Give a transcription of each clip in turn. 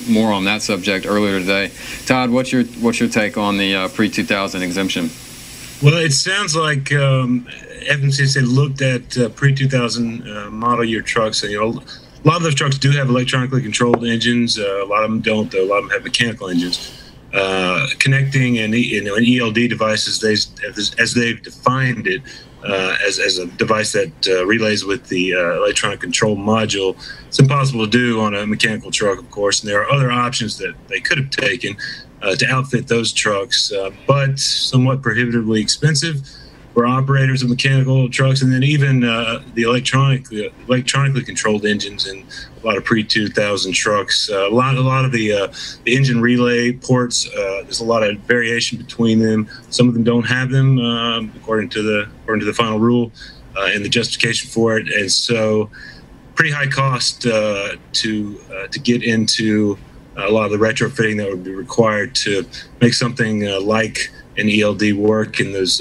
more on that subject earlier today. Todd, what's your take on the pre-2000 exemption? Well, it sounds like FMCSA looked at pre-2000 model year trucks, and a lot of those trucks do have electronically controlled engines. A lot of them don't, though. A lot of them have mechanical engines. Connecting an ELD device, as they've defined it, as a device that relays with the electronic control module, it's impossible to do on a mechanical truck, of course. And there are other options that they could have taken to outfit those trucks, but somewhat prohibitively expensive for operators of mechanical trucks, and then even the electronically controlled engines in a lot of pre-2000 trucks. A lot of the engine relay ports. There's a lot of variation between them. Some of them don't have them, according to the final rule and the justification for it. And so, pretty high cost to get into a lot of the retrofitting that would be required to make something like an ELD work in those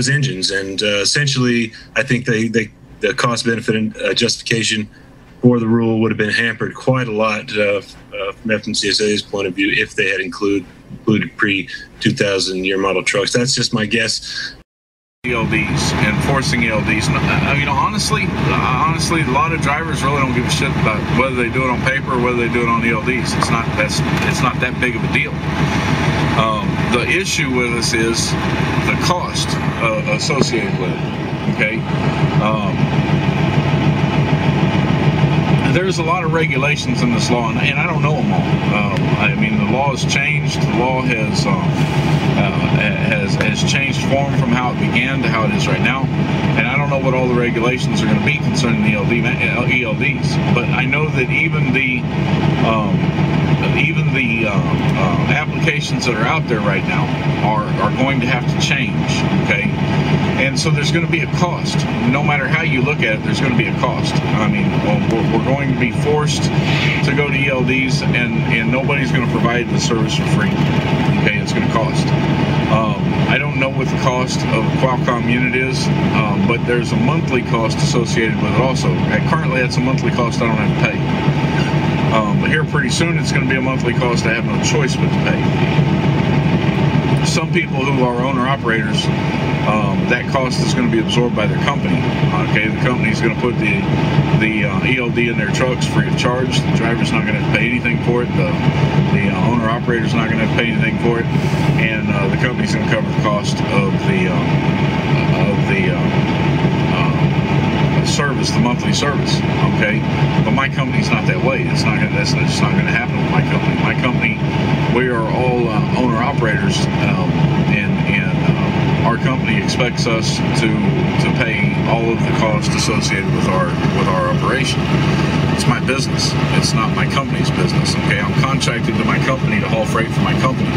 engines. And essentially, I think the cost benefit justification for the rule would have been hampered quite a lot from FMCSA's point of view if they had included pre-2000 year model trucks. That's just my guess. ELDs, enforcing ELDs. I mean, honestly, a lot of drivers really don't give a shit about whether they do it on paper or whether they do it on ELDs. It's not that big of a deal. The issue with us is the cost associated with it. Okay. There's a lot of regulations in this law, and I don't know them all. I mean, the law has changed. The law has changed form from how it began to how it is right now, and I don't know what all the regulations are going to be concerning the ELDs. But I know that even the applications that are out there right now are going to have to change. Okay. And so there's going to be a cost. No matter how you look at it, there's going to be a cost. I mean, we're going to be forced to go to ELDs, and nobody's going to provide the service for free. Okay, it's going to cost. I don't know what the cost of a Qualcomm unit is, but there's a monthly cost associated with it also. Currently, that's a monthly cost I don't have to pay. But here pretty soon, it's going to be a monthly cost I have no choice but to pay. Some people who are owner-operators, that cost is going to be absorbed by their company. Okay, the company's going to put the ELD in their trucks free of charge. The driver's not going to have to pay anything for it. The owner-operator's not going to have to pay anything for it, and the company's going to cover the cost of the service, the monthly service. Okay, but my company's not that way. That's just not going to happen with my company. My company, we are all owner-operators, and our company expects us to pay all of the costs associated with our operation. It's my business. It's not my company's business. Okay, I'm contracted to my company to haul freight for my company.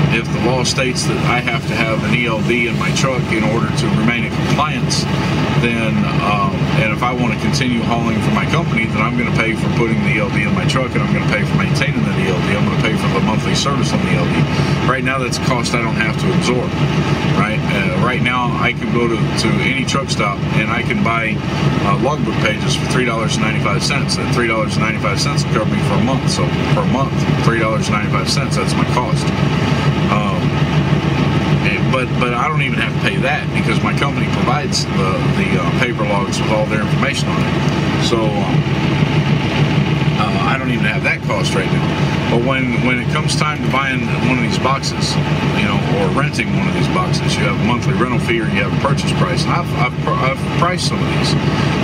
If the law states that I have to have an ELD in my truck in order to remain in compliance, then and if I want to continue hauling for my company, then I'm going to pay for putting the ELD in my truck, and I'm going to pay for maintaining the ELD. I'm going to pay for the monthly service on the ELD. Right now, that's a cost I don't have to absorb. Right? Right now, I can go to any truck stop and I can buy logbook pages for $3.95. That $3.95 will cover me for a month. So per month, $3.95. That's my cost. But I don't even have to pay that because my company provides the paper logs with all their information on it. So I don't even have that cost right now. But when it comes time to buying one of these boxes, or renting one of these boxes, you have a monthly rental fee or you have a purchase price. And I've priced some of these,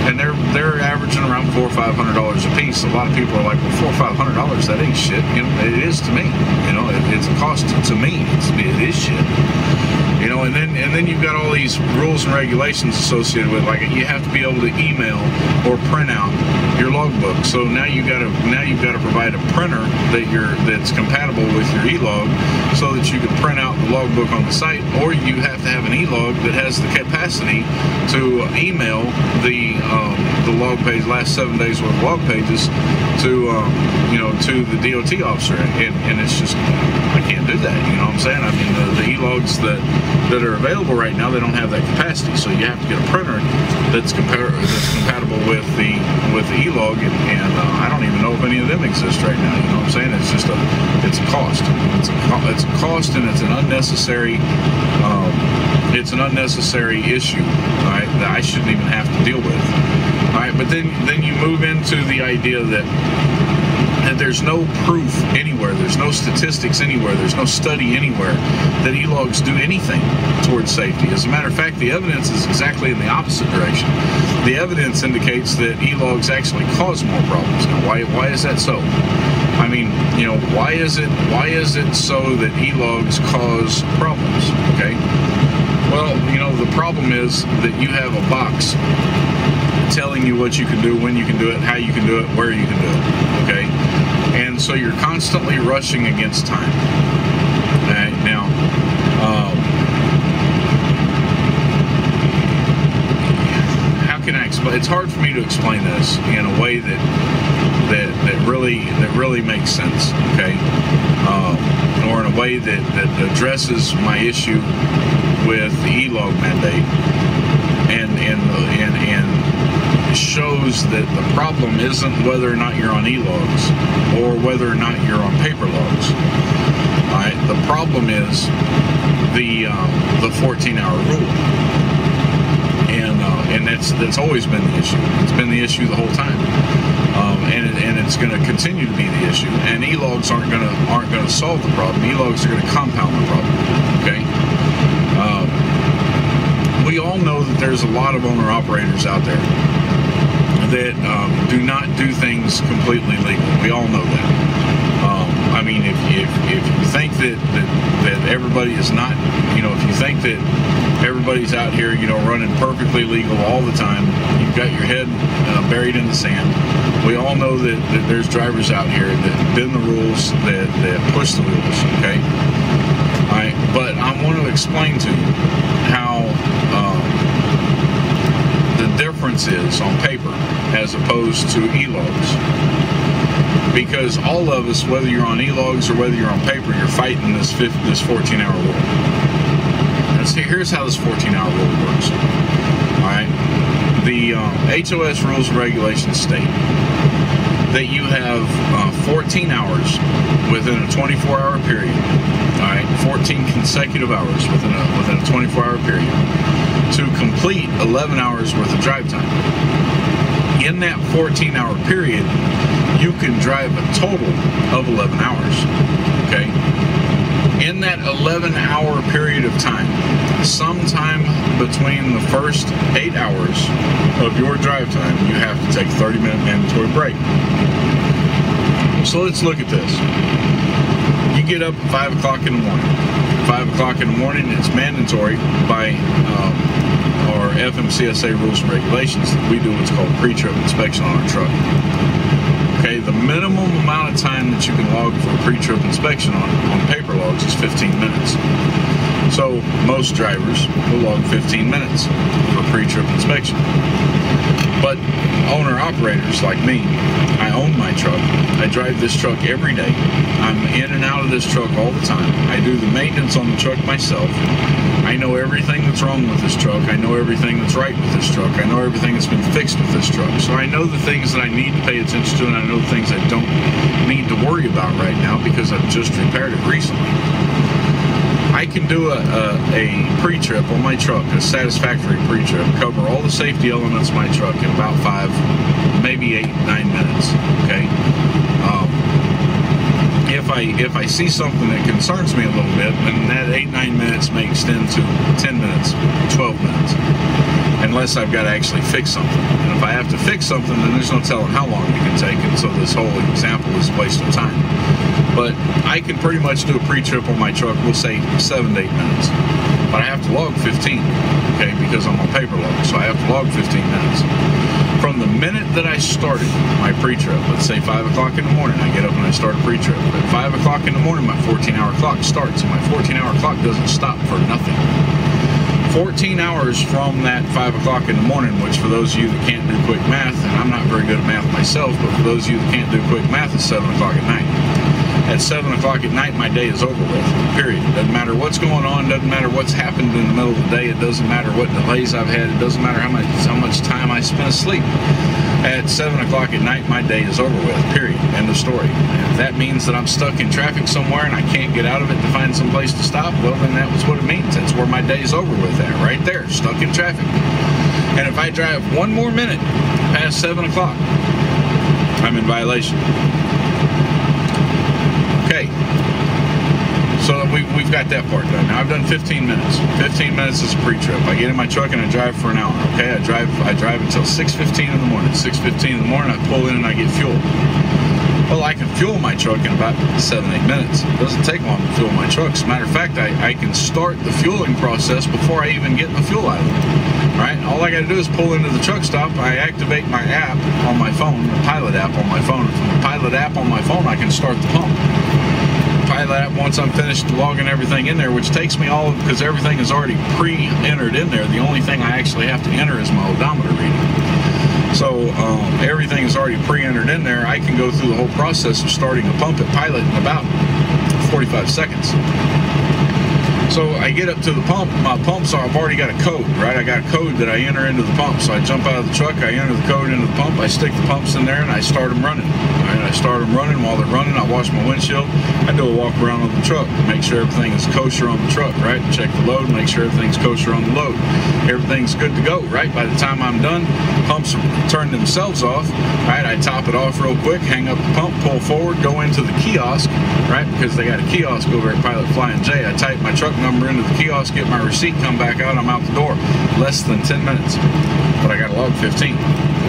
and they're averaging around $400 or $500 a piece. A lot of people are like, well, $400 or $500, that ain't shit. It is to me. It's a cost to me. It is shit. And then you've got all these rules and regulations associated with, like, you have to be able to email or print out your logbook. So now you've got to provide a printer that's compatible with your e-log, so that you can print out the logbook on the site, or you have to have an e-log that has the capacity to email the log page, last 7 days worth of log pages, to the DOT officer, and it's just, I can't do that. You know what I'm saying? I mean, the e-logs that are available right now, they don't have that capacity, so you have to get a printer that's compatible with the E-Log, and I don't even know if any of them exist right now. You know what I'm saying? It's just it's a cost. It's a cost, and it's an unnecessary issue, right, that I shouldn't even have to deal with. All right, but then you move into the idea that there's no proof anywhere, there's no statistics anywhere, there's no study anywhere that E-Logs do anything towards safety. As a matter of fact, the evidence is exactly in the opposite direction. The evidence indicates that E-Logs actually cause more problems. Now, why is that so? I mean, you know, why is it so that E-Logs cause problems? Okay. Well, you know, the problem is that you have a box telling you what you can do, when you can do it, how you can do it, where you can do it, okay? And so you're constantly rushing against time. Okay? Now, how can I explain? It's hard for me to explain this in a way that really makes sense, okay? Or in a way that addresses my issue with the E-Log mandate and shows that the problem isn't whether or not you're on E-Logs or whether or not you're on paper logs. All right, the problem is the 14-hour rule, and that's always been the issue. It's been the issue the whole time, and it's going to continue to be the issue. And E-Logs aren't going to solve the problem. E-Logs are going to compound the problem. Okay. We all know that there's a lot of owner-operators out there that do not do things completely legal. We all know that. I mean, if you think that everybody is not, you know, if you think that everybody's out here, you know, running perfectly legal all the time, you've got your head buried in the sand. We all know that there's drivers out here that bend the rules, that push the rules, okay? All right, but I want to explain to you how the difference is on paper as opposed to E-Logs. Because all of us, whether you're on E-Logs or whether you're on paper, you're fighting this 14-hour rule. And so here's how this 14-hour rule works. All right, the HOS rules and regulations state that you have 14 hours within a 24-hour period. All right, 14 consecutive hours within a 24-hour period to complete 11 hours worth of drive time. In that 14-hour period, you can drive a total of 11 hours, okay? In that 11-hour period of time, sometime between the first 8 hours of your drive time, you have to take a 30-minute mandatory break. So let's look at this. You get up at 5 o'clock in the morning. 5 o'clock in the morning, it's mandatory by our FMCSA rules and regulations that we do what's called pre-trip inspection on our truck. Okay, the minimum amount of time that you can log for a pre-trip inspection on paper logs is 15 minutes. So most drivers will log 15 minutes for pre-trip inspection. But owner-operators like me, I own my truck. I drive this truck every day. I'm in and out of this truck all the time. I do the maintenance on the truck myself. I know everything that's wrong with this truck. I know everything that's right with this truck. I know everything that's been fixed with this truck. So I know the things that I need to pay attention to, and I know the things I don't need to worry about right now because I've just repaired it recently. I can do a pre-trip on my truck, a satisfactory pre-trip, cover all the safety elements of my truck in about 5, maybe 8, 9 minutes, okay? If I see something that concerns me a little bit, then that 8, 9 minutes may extend to 10 minutes, 12 minutes, unless I've got to actually fix something. And if I have to fix something, then there's no telling how long it can take, and so this whole example is a waste of time. But I can pretty much do a pre-trip on my truck, we'll say 7 to 8 minutes. But I have to log 15, okay, because I'm on paper log, so I have to log 15 minutes. From the minute that I started my pre-trip, let's say 5 o'clock in the morning, I get up and I start a pre-trip. At 5 o'clock in the morning, my 14-hour clock starts, and my 14-hour clock doesn't stop for nothing. 14 hours from that 5 o'clock in the morning, which for those of you that can't do quick math, and I'm not very good at math myself, but for those of you that can't do quick math, it's 7 o'clock at night. At 7 o'clock at night, my day is over with, period. Doesn't matter what's going on, doesn't matter what's happened in the middle of the day, it doesn't matter what delays I've had, it doesn't matter how much time I spent asleep. at 7 o'clock at night, my day is over with, period. End of story. And if that means that I'm stuck in traffic somewhere and I can't get out of it to find some place to stop, well, then that's what it means. That's where my day's over with at, right there, stuck in traffic. And if I drive one more minute past 7 o'clock, I'm in violation. Okay. So we've got that part done. Now I've done 15 minutes. 15 minutes is a pre-trip. I get in my truck and I drive for an hour. Okay, I drive until 6:15 in the morning. 6:15 in the morning, I pull in and I get fuel. Well, I can fuel my truck in about 7-8 minutes. It doesn't take long to fuel my truck. As a matter of fact, I can start the fueling process before I even get in the fuel island. All right, all I got to do is pull into the truck stop. I activate my app on my phone, the Pilot app on my phone. From the Pilot app on my phone, I can start the pump. Pilot app, once I'm finished logging everything in there, which takes me all, because everything is already pre-entered in there. The only thing I actually have to enter is my odometer reading. So everything is already pre-entered in there. I can go through the whole process of starting a pump at Pilot in about 45 seconds. So I get up to the pump. My pumps, I've already got a code, right? I got a code that I enter into the pump. So I jump out of the truck, I enter the code into the pump, I stick the pumps in there, and I start them running. Right? I start them running. While they're running, I wash my windshield. I do a walk around on the truck, make sure everything is kosher on the truck, right? Check the load, make sure everything's kosher on the load. Everything's good to go, right? By the time I'm done, pumps turn themselves off, right? I top it off real quick, hang up the pump, pull forward, go into the kiosk, right? Because they got a kiosk over at Pilot Flying J. I type my truck number into the kiosk, get my receipt, come back out, I'm out the door. Less than 10 minutes. But I got to log 15,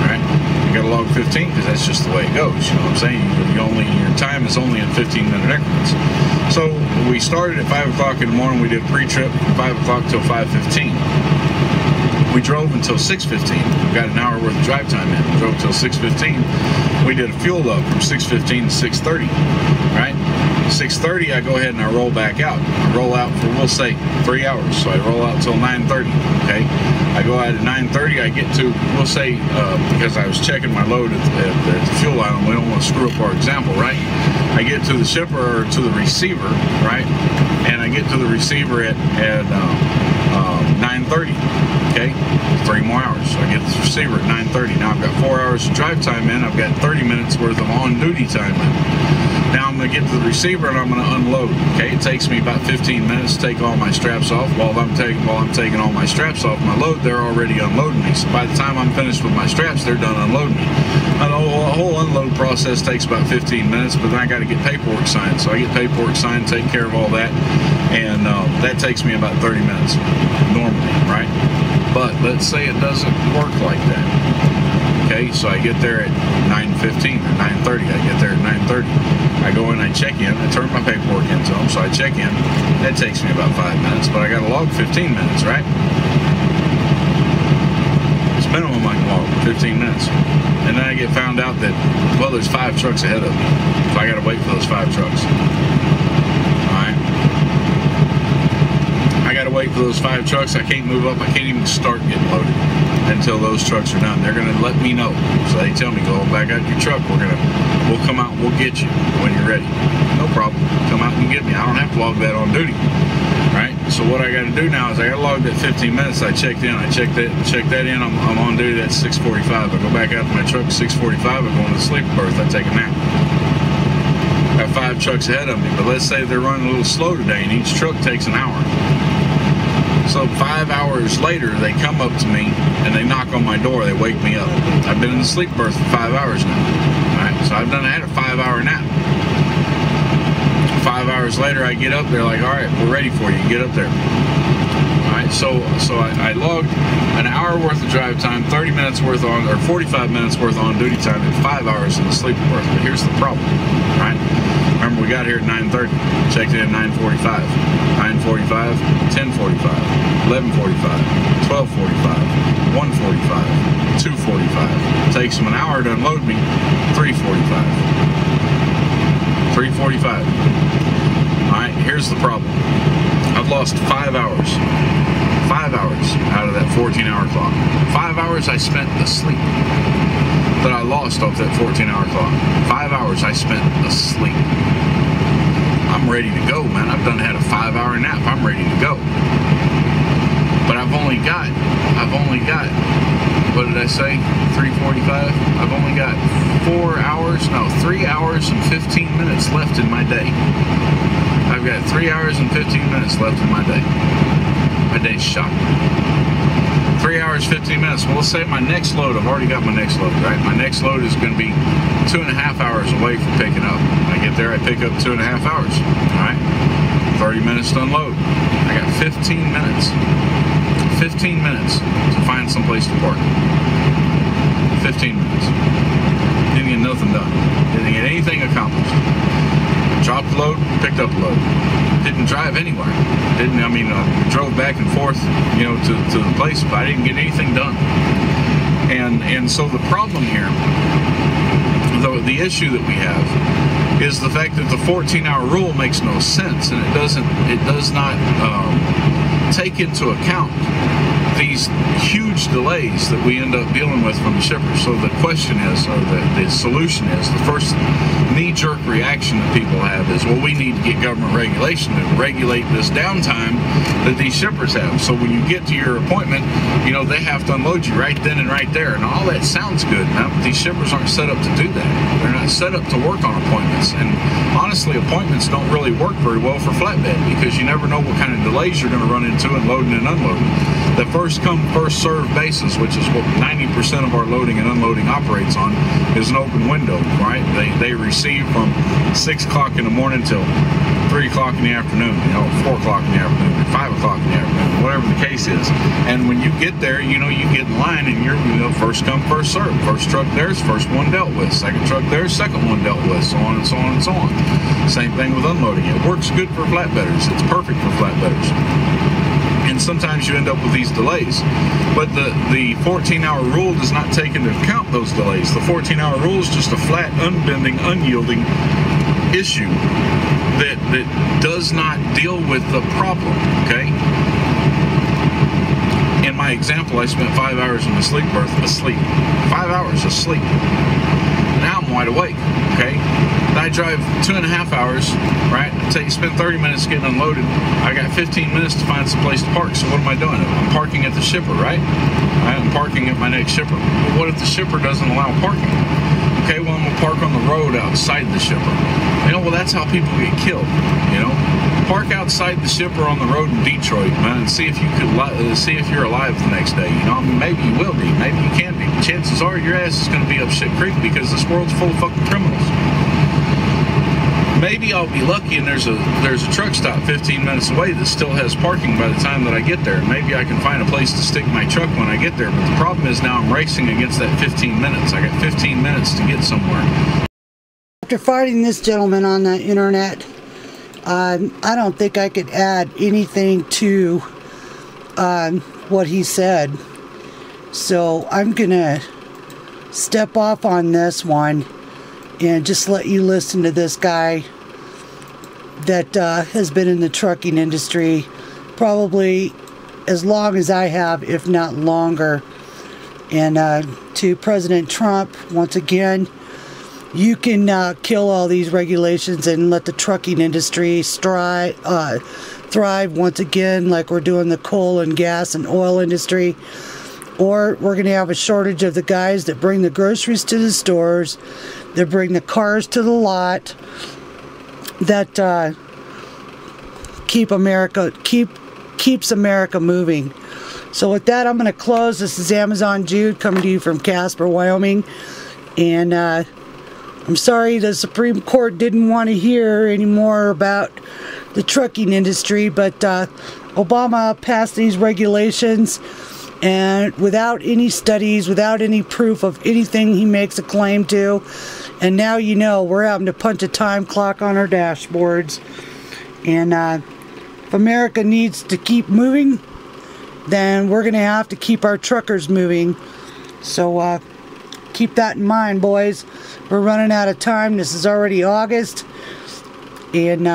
right? You got to log 15 because that's just the way it goes. You know what I'm saying? Your time is only in 15-minute increments. So we started at 5 o'clock in the morning. We did a pre-trip from 5 o'clock till 5:15. We drove until 6:15. We got an hour worth of drive time in. We drove until 6:15. We did a fuel up from 6:15 to 6:30, right? 6:30, I go ahead and I roll back out. I roll out for, we'll say, 3 hours. So I roll out till 9:30, okay? I go out at 9:30, I get to, we'll say, because I was checking my load at the fuel island, we don't want to screw up our example, right? I get to the shipper, or to the receiver, right? And I get to the receiver at 9:30, okay? 3 more hours. So I get to the receiver at 9:30. Now I've got 4 hours of drive time in. I've got 30 minutes worth of on-duty time in. Now I'm going to get to the receiver and I'm going to unload. Okay, it takes me about 15 minutes to take all my straps off. While I'm taking all my straps off my load, they're already unloading me. So by the time I'm finished with my straps, they're done unloading me. And the whole unload process takes about 15 minutes, but then I got to get paperwork signed. So I get paperwork signed, take care of all that, and that takes me about 30 minutes normally, right? But let's say it doesn't work like that. Okay, so I get there at 9:15 or 9:30. I get there at 9:30. I go in, I check in, I turn my paperwork into them, so I check in. That takes me about 5 minutes, but I got to log 15 minutes, right? It's minimum I can log, 15 minutes. And then I get found out that, well, there's 5 trucks ahead of me, so I got to wait for those 5 trucks. All right? I got to wait for those 5 trucks. I can't move up. I can't even start getting loaded until those trucks are done. They're going to let me know. So they tell me, go back out your truck. We'll come out and we'll get you when you're ready. No problem. Come out and get me. I don't have to log that on duty. Right? So what I got to do now is I got to log that 15 minutes. I checked in. I check that in. I'm on duty at 6:45. I go back out to my truck at 6:45. I go into the sleeper berth. I take a nap. Got 5 trucks ahead of me. But let's say they're running a little slow today and each truck takes an hour. So 5 hours later, they come up to me and they knock on my door. They wake me up. I've been in the sleep berth for 5 hours now. All right, so I had a 5-hour nap. 5 hours later, I get up. They're like, all right, we're ready for you. Get up there. All right, so I logged an hour worth of drive time, 30 minutes worth on, or 45 minutes worth on duty time, and 5 hours in the sleeper berth. But here's the problem, all right? Remember, we got here at 9:30, checked in at 9:45, 9:45, 10:45, 11:45, 12:45, 1:45, 2:45. It takes them an hour to unload me, 3:45. 3:45. All right, here's the problem. I've lost 5 hours. 5 hours out of that 14-hour clock. 5 hours I spent asleep that I lost off that 14-hour clock. 5 hours I spent asleep. I'm ready to go, man. I've had a 5-hour nap. I'm ready to go. But I've only got, what did I say? 3:45? I've only got 3 hours and 15 minutes left in my day. I've got 3 hours and 15 minutes left in my day. My day's shot. 3 hours, 15 minutes. Well, let's say my next load, I've already got my next load, right? My next load is going to be 2.5 hours away from picking up. When I get there, I pick up 2.5 hours, all right? 30 minutes to unload. I got 15 minutes. 15 minutes to find someplace to park. 15 minutes. Didn't get nothing done. Didn't get anything accomplished. Dropped the load, picked up the load. Didn't drive anywhere. Drove back and forth, to the place, but I didn't get anything done. And so the problem here, the issue that we have, is the fact that the 14-hour rule makes no sense, and it does not take into account these huge delays that we end up dealing with from the shippers. So the question is, or the solution is, the first knee-jerk reaction that people have is, well, we need to get government regulation to regulate this downtime that these shippers have. So when you get to your appointment, they have to unload you right then and right there. And all that sounds good. Now, these shippers aren't set up to do that. They're not set up to work on appointments. And honestly, appointments don't really work very well for flatbed, because you never know what kind of delays you're going to run into in loading and unloading. The first come, first served basis, which is what 90% of our loading and unloading operates on, is an open window, right? They receive from 6 o'clock in the morning till 3 o'clock in the afternoon, 4 o'clock in the afternoon, 5 o'clock in the afternoon, whatever the case is. And when you get there, you get in line, and you're first come, first served. First truck there's first one dealt with. Second truck there's second one dealt with, so on and so on and so on. Same thing with unloading. It works good for flatbedders. It's perfect for flatbedders. And sometimes you end up with these delays. But the 14-hour rule does not take into account those delays. The 14-hour rule is just a flat, unbending, unyielding issue that does not deal with the problem, okay? In my example, I spent 5 hours in the sleep berth asleep. 5 hours asleep. Now I'm wide awake, okay? I drive 2.5 hours, right? Spend 30 minutes getting unloaded. I got 15 minutes to find some place to park. So what am I doing? I'm parking at the shipper, right? I'm parking at my next shipper. But what if the shipper doesn't allow parking? Okay, well, I'm going to park on the road outside the shipper. Well, that's how people get killed, Park outside the shipper on the road in Detroit, man, and see if you could see if you're alive the next day. Maybe you will be. Maybe you can be. Chances are your ass is going to be up shit creek, because this world's full of fucking criminals. Maybe I'll be lucky and there's a truck stop 15 minutes away that still has parking by the time that I get there. Maybe I can find a place to stick my truck when I get there. But the problem is now I'm racing against that 15 minutes. I got 15 minutes to get somewhere. After finding this gentleman on the internet, I don't think I could add anything to what he said. So I'm going to step off on this one and just let you listen to this guy that has been in the trucking industry probably as long as I have, if not longer. And to President Trump, once again, you can kill all these regulations and let the trucking industry thrive once again, like we're doing the coal and gas and oil industry. Or we're going to have a shortage of the guys that bring the groceries to the stores, that bring the cars to the lot, that keeps America moving. So with that, I'm going to close. This is Amazon Jude coming to you from Casper, Wyoming. And I'm sorry the Supreme Court didn't want to hear any more about the trucking industry, but Obama passed these regulations, and without any studies, without any proof of anything he makes a claim to. And now we're having to punch a time clock on our dashboards. And if America needs to keep moving, then we're going to have to keep our truckers moving. So keep that in mind, boys. We're running out of time. This is already August. And